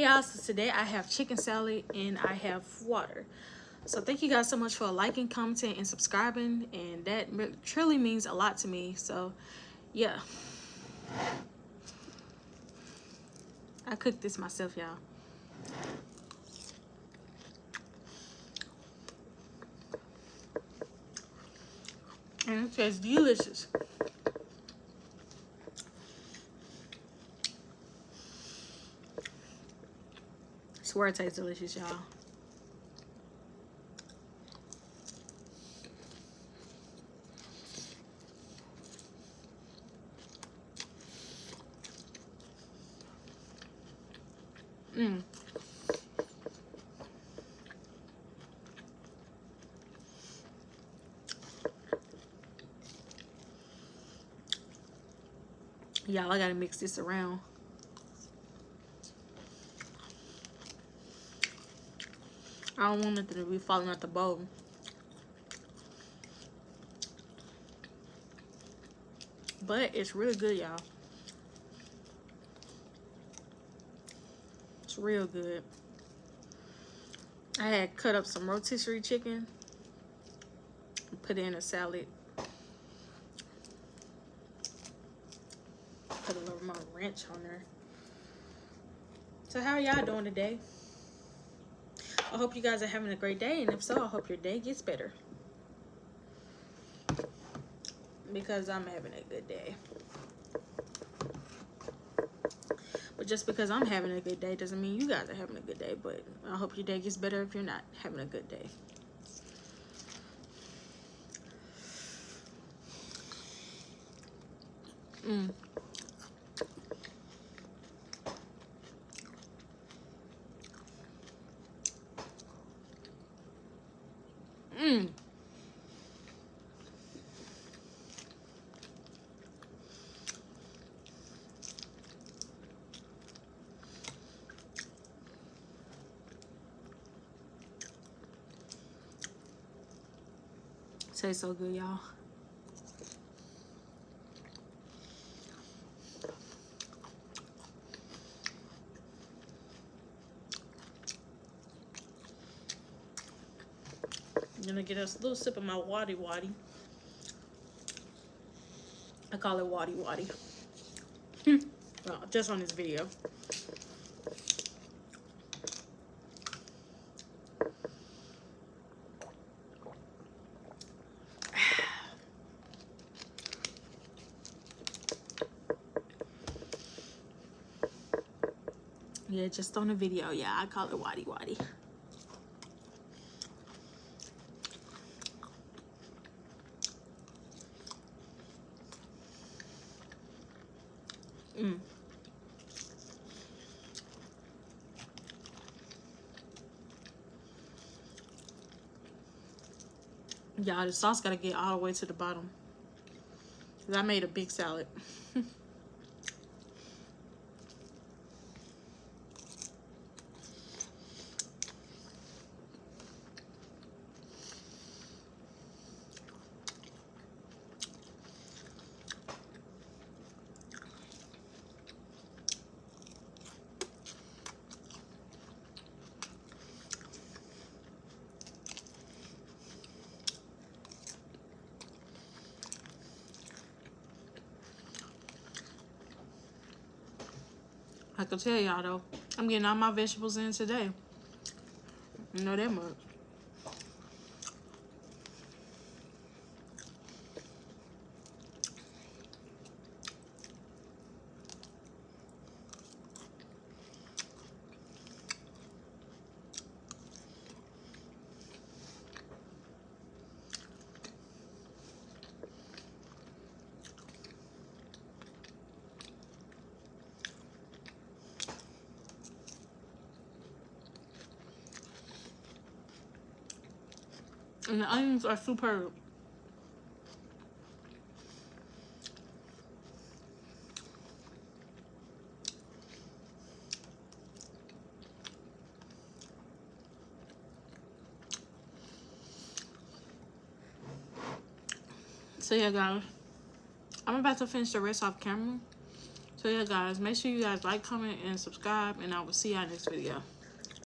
Hey y'all, so today I have chicken salad and I have water. So thank you guys so much for liking, commenting, and subscribing, and that truly means a lot to me. So yeah, I cooked this myself, y'all. And it tastes delicious. I swear it tastes delicious, y'all. Y'all, I gotta mix this around. I don't want it to be falling out the bowl. But it's really good, y'all. It's real good. I had cut up some rotisserie chicken and put it in a salad. Put a little more ranch on there. So how are y'all doing today? I hope you guys are having a great day, and if so, I hope your day gets better. Because I'm having a good day. But just because I'm having a good day doesn't mean you guys are having a good day. But I hope your day gets better if you're not having a good day. Mmm. Mmm. Tastes so good, y'all. I'm gonna get us a little sip of my waddy waddy. I call it waddy waddy. Well, just on this video. Yeah, just on the video. Yeah, I call it waddy waddy. Mmm. Y'all, the sauce gotta get all the way to the bottom. Cause I made a big salad. I can tell y'all though, I'm getting all my vegetables in today. You know that much. And the onions are superb. So yeah, guys, I'm about to finish the rest off camera. So yeah, guys, make sure you guys like, comment, and subscribe, and I will see y'all next video.